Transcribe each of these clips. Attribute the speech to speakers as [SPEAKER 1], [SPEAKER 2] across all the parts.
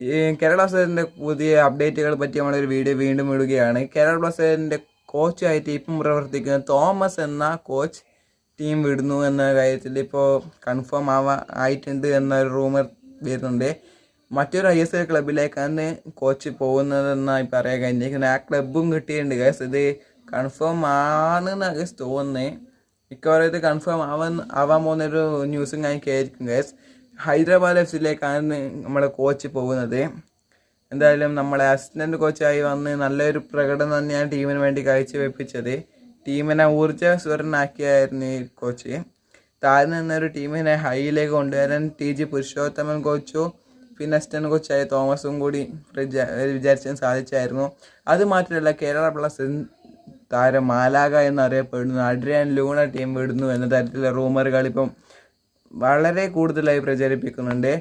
[SPEAKER 1] ഈ കേരള ബ്ലാസ്റ്റേഴ്സിൻ്റെ പുതിയ അപ്ഡേറ്റുകൾ പറ്റി നമ്മളൊരു വീഡിയോ വീണ്ടും ഇടുകയാണ്. കേരള ബ്ലാസ്റ്റേഴ്സിൻ്റെ കോച്ചായിട്ട് ഇപ്പം പ്രവർത്തിക്കുന്ന തോമസ് എന്ന കോച്ച് ടീം വിടുന്നു എന്ന കാര്യത്തിൽ ഇപ്പോൾ കൺഫേം ആയിട്ടുണ്ട് എന്നൊരു റൂമർ വരുന്നുണ്ട്. മറ്റൊരു ISL ക്ലബിലേക്കാണ് കോച്ച് പോകുന്നതെന്നായി പറയാൻ കഴിഞ്ഞിരിക്കുന്നത്. ആ ക്ലബും കിട്ടിയിട്ടുണ്ട് ഗൈസ്. ഇത് കൺഫേം ആണെന്ന് ഗൈസ് തോന്നുന്നത്. മിക്കവാറും ഇത് കൺഫേം ആവാൻ പോകുന്നൊരു ന്യൂസും ആയിരിക്കും ഗൈസ്. ഹൈദരാബാദ് FC നമ്മുടെ കോച്ച് പോകുന്നത്. എന്തായാലും നമ്മളെ അസിസ്റ്റൻ്റ് കോച്ചായി വന്ന് നല്ലൊരു പ്രകടനം തന്നെയാണ് ടീമിന് വേണ്ടി കാഴ്ചവെപ്പിച്ചത്. ടീമിനെ ഊർജ്ജസ്വരനാക്കിയായിരുന്നു ഈ കോച്ച്. താഴെ നിന്നൊരു ടീമിനെ ഹൈയിലേക്ക് കൊണ്ടുവരാൻ TG പുരുഷോത്തമൻ കോച്ചും പിന്നെ അസിസ്റ്റൻ്റ് കോച്ചായ തോമസും കൂടി വിചാരിച്ചാൻ സാധിച്ചായിരുന്നു. അതുമാത്രമല്ല, കേരള ബ്ലാസ്റ്റേഴ്സ് താരം മാലാഗ എന്നറിയപ്പെടുന്നു അഡ്രിയാൻ ലൂണ ടീം വിടുന്നു എന്ന തരത്തിലുള്ള റൂമറുകൾ ഇപ്പം വളരെ കൂടുതലായി പ്രചരിപ്പിക്കുന്നുണ്ട്.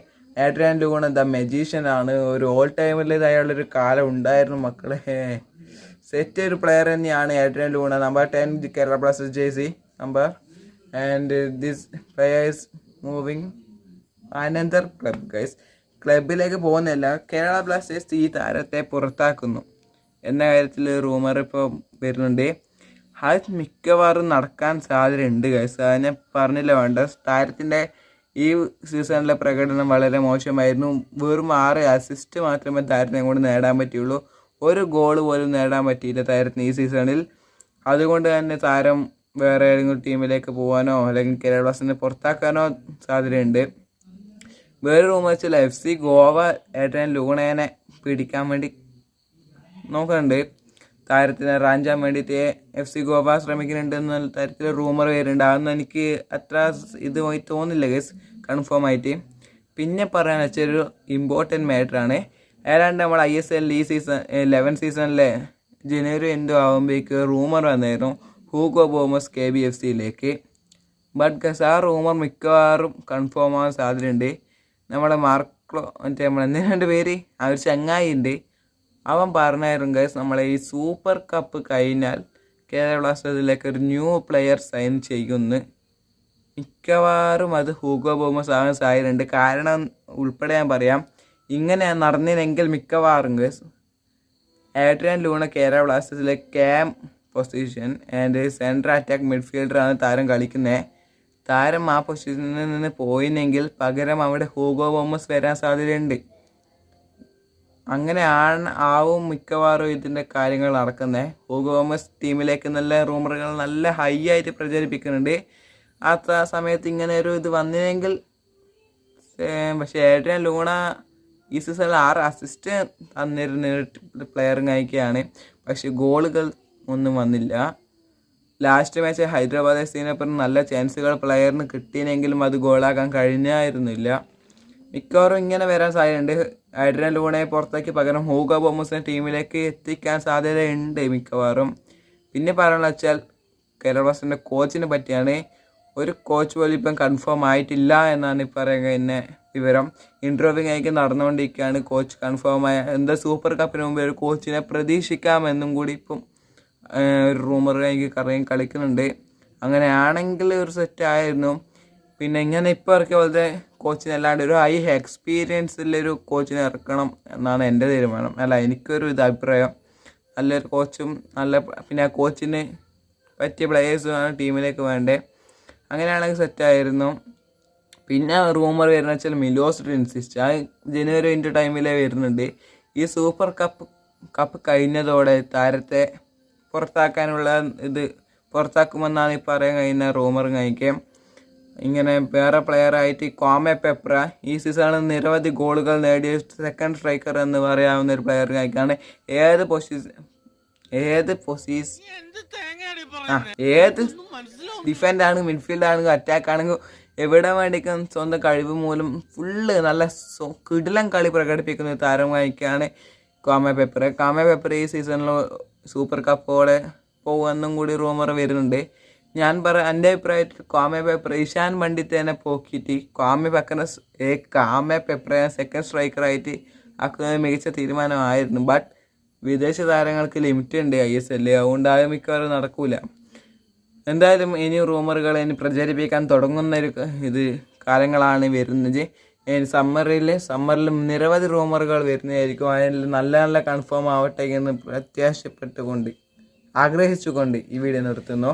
[SPEAKER 1] ആഡ്രിയാൻ ലൂണ ദ മജീഷ്യനാണ്. ഒരു ഓൾ ടൈമിൽ അയാളൊരു കാലം ഉണ്ടായിരുന്നു മക്കളെ. സെറ്റ് ഒരു പ്ലെയർ തന്നെയാണ് Adrian Luna. Number 10 Kerala Blasters jersey number. And this player is moving another club guys. ക്ലബിലേക്ക് പോകുന്നില്ല, കേരള ബ്ലാസ്റ്റേഴ്സ് ഈ താരത്തെ പുറത്താക്കുന്നു എന്ന കാര്യത്തിൽ റൂമർ ഇപ്പോൾ വരുന്നുണ്ട്. അത് മിക്കവാറും നടക്കാൻ സാധ്യതയുണ്ട് ഗൈസ്. അതിനെ പറഞ്ഞില്ല വേണ്ട. താരത്തിൻ്റെ ഈ സീസണിലെ പ്രകടനം വളരെ മോശമായിരുന്നു. വെറും 6 അസിസ്റ്റ് മാത്രമേ താരത്തിനെ കൊണ്ട് നേടാൻ പറ്റുള്ളൂ. ഒരു ഗോൾ പോലും നേടാൻ പറ്റിയില്ല താരത്തിന് ഈ സീസണിൽ. അതുകൊണ്ട് തന്നെ താരം വേറെ ഏതെങ്കിലും ടീമിലേക്ക് പോകാനോ അല്ലെങ്കിൽ കേരള ബ്ലാസ്റ്റേഴ്സിനെ പുറത്താക്കാനോ സാധ്യതയുണ്ട്. വേറെ റൂമർ വെച്ചാൽ FC ഗോവ ഏട്ടൻ ലൂണേനെ പിടിക്കാൻ വേണ്ടി നോക്കുന്നുണ്ട്. താരത്തിനെ റാഞ്ചാൻ വേണ്ടിയിട്ട് FC ഗോവ ശ്രമിക്കുന്നുണ്ട് എന്ന തരത്തിൽ റൂമർ വരുന്നുണ്ട്. അതൊന്നും എനിക്ക് അത്ര ഇതുമായി തോന്നില്ല ഗൈസ് കൺഫേം ആയിട്ട്. പിന്നെ പറയാൻ വെച്ചൊരു ഇമ്പോർട്ടൻറ്റ് മാറ്ററാണ്. ഏതാണ്ട് നമ്മൾ ISL ഈ സീസൺ 11 സീസണിലെ ജനുവരി എന്തോ ആകുമ്പോഴേക്ക് റൂമർ വന്നായിരുന്നു ഹൂഗോ ബോമസ് KBFCയിലേക്ക്. ബട്ട് ഗൈസ് ആ റൂമർ മിക്കവാറും കൺഫേം ആവാൻ സാധ്യതയുണ്ട്. നമ്മുടെ മാർക്ലോ നമ്മളെന്തിനാണ്ട് പേര് ആ ഒരു ചങ്ങായി ഉണ്ട്, അവൻ പറഞ്ഞായിരുന്നു ഗൈസ് നമ്മളെ ഈ സൂപ്പർ കപ്പ് കഴിഞ്ഞാൽ കേരള ബ്ലാസ്റ്റേഴ്സിലേക്ക് ഒരു ന്യൂ പ്ലെയർ സൈൻ ചെയ്യുമെന്ന്. മിക്കവാറും അത് ഹൂഗോ ബോമസ് ആവാൻ സാധ്യതയുണ്ട്. കാരണം ഉൾപ്പെടെ ഞാൻ പറയാം. ഇങ്ങനെ നടന്നില്ലെങ്കിൽ മിക്കവാറും ഗൈസ് ആഡ്രിയാൻ ലൂണ കേരള ബ്ലാസ്റ്റേഴ്സിലെ cam position and central attack മിഡ്ഫീൽഡറാണ് താരം കളിക്കുന്നത്. താരം ആ പൊസിഷനിൽ നിന്ന് പോയില്ലെങ്കിൽ പകരം അവിടെ ഹൂഗോ ബോമസ് വരാൻ സാധ്യതയുണ്ട്. അങ്ങനെ ആവും മിക്കവാറും ഇതിൻ്റെ കാര്യങ്ങൾ നടക്കുന്നത്. ഹൂഗോ ബോമസ് ടീമിലേക്ക് നല്ല റൂമറുകൾ നല്ല ഹൈ ആയിട്ട് പ്രചരിപ്പിക്കുന്നുണ്ട്. ആ സമയത്ത് ഇങ്ങനെ ഒരു ഇത് വന്നില്ലെങ്കിൽ പക്ഷേ ആഡ്രിയാൻ ലൂണ ഈ സീസണിൽ 6 അസിസ്റ്റ് തന്നിരുന്ന പ്ലെയറും കഴിക്കുകയാണ്. പക്ഷേ ഗോളുകൾ ഒന്നും വന്നില്ല. ലാസ്റ്റ് മാച്ച് ഹൈദരാബാദ് FC-നൊപ്പം നല്ല ചാൻസുകൾ പ്ലെയറിന് കിട്ടിയെങ്കിലും അത് ഗോളാക്കാൻ കഴിഞ്ഞായിരുന്നില്ല. മിക്കവാറും ഇങ്ങനെ വരാൻ സാധ്യതയുണ്ട്. ആഡ്രിയാൻ ലൂണയെ പുറത്താക്കി പകരം ഹൂഗോ ബോമസിനെ ടീമിലേക്ക് എത്തിക്കാൻ സാധ്യതയുണ്ട് മിക്കവാറും. പിന്നെ പറയാനുള്ള വെച്ചാൽ കേരള ബ്ലാസ്റ്റേഴ്സിൻ്റെ കോച്ചിനെ പറ്റിയാണ്. ഒരു കോച്ച് പോലും ഇപ്പം കൺഫേം ആയിട്ടില്ല എന്നാണ് പറയാൻ കഴിഞ്ഞ വിവരം. ഇൻ്റർവ്യൂ കഴിഞ്ഞ് നടന്നുകൊണ്ടിരിക്കുകയാണ്. കോച്ച് കൺഫേം ആയ എന്താ സൂപ്പർ കപ്പിന് മുമ്പ് ഒരു കോച്ചിനെ പ്രതീക്ഷിക്കാമെന്നും കൂടി ഇപ്പം ഒരു റൂമർ കഴിഞ്ഞ് കളിക്കുന്നുണ്ട്. അങ്ങനെയാണെങ്കിൽ ഒരു സെറ്റ് ആയിരുന്നു. പിന്നെ ഇങ്ങനെ ഇപ്പോൾ ഇറക്കിയ പോലത്തെ കോച്ചിനെ അല്ലാണ്ട് ഒരു ഹൈ എക്സ്പീരിയൻസുള്ളൊരു കോച്ചിനെ ഇറക്കണം എന്നാണ് എൻ്റെ തീരുമാനം. അല്ല, എനിക്കൊരു അഭിപ്രായം. നല്ലൊരു കോച്ചും പിന്നെ ആ കോച്ചിന് പറ്റിയ പ്ലെയേഴ്സുമാണ് ടീമിലേക്ക് വേണ്ടത്. അങ്ങനെയാണെങ്കിൽ സെറ്റായിരുന്നു. പിന്നെ റൂമർ വരുന്ന വെച്ചാൽ മിലോസ് ട്രിൻസിച്ച് ആ ജനുവരി ടൈമിലേ വരുന്നുണ്ട്. ഈ സൂപ്പർ കപ്പ് കഴിഞ്ഞതോടെ താരത്തെ പുറത്താക്കാനുള്ള ഇത് പുറത്താക്കുമെന്നാണ് ഈ പറയാൻ കഴിയുന്ന റൂമർ കഴിക്കാം. ഇങ്ങനെ വേറെ പ്ലെയറായിട്ട് ക്വാമെ പെപ്ര ഈ സീസണിൽ നിരവധി ഗോളുകൾ നേടിയ സെക്കൻഡ് സ്ട്രൈക്കർ എന്ന് പറയാവുന്ന ഒരു പ്ലെയർ കഴിക്കാണ്. ഏത് ഡിഫൻഡ് ആണെങ്കിൽ മിഡ്ഫീൽഡ് ആണെങ്കിൽ അറ്റാക്ക് ആണെങ്കിൽ എവിടെ വേണ്ടിക്കും സ്വന്തം കഴിവ് മൂലം ഫുള്ള് നല്ല കിടിലം കളി പ്രകടിപ്പിക്കുന്ന ഒരു താരം വായിക്കാണ് ക്വാമെ പെപ്ര ഈ സീസണിൽ സൂപ്പർ കപ്പോടെ പോകുമെന്നും കൂടി റൂമർ വരുന്നുണ്ട്. ഞാൻ എൻ്റെ അഭിപ്രായത്തിൽ ക്വാമെ പെപ്ര ഇഷാൻ പണ്ഡിറ്റിനെ പോക്കിയിട്ട് ക്വാമെ പെപ്ര സെക്കൻഡ് സ്ട്രൈക്കറായിട്ട് ആക്കുന്നത് മികച്ച തീരുമാനമായിരുന്നു. ബട്ട് വിദേശ താരങ്ങൾക്ക് ലിമിറ്റ് ഉണ്ട് ISL, അതുകൊണ്ട് അത് മിക്കവാറും നടക്കൂല. എന്തായാലും ഇനി റൂമറുകൾ പ്രചരിപ്പിക്കാൻ തുടങ്ങുന്ന ഒരു കാലങ്ങളാണ് വരുന്നത്. സമ്മറിൽ നിരവധി റൂമറുകൾ വരുന്നതായിരിക്കും. അതിൽ നല്ല നല്ല കൺഫേം ആവട്ടെ എന്ന് പ്രത്യാശപ്പെട്ടുകൊണ്ട് ആഗ്രഹിച്ചുകൊണ്ട് ഈ വീഡിയോ നിർത്തുന്നു.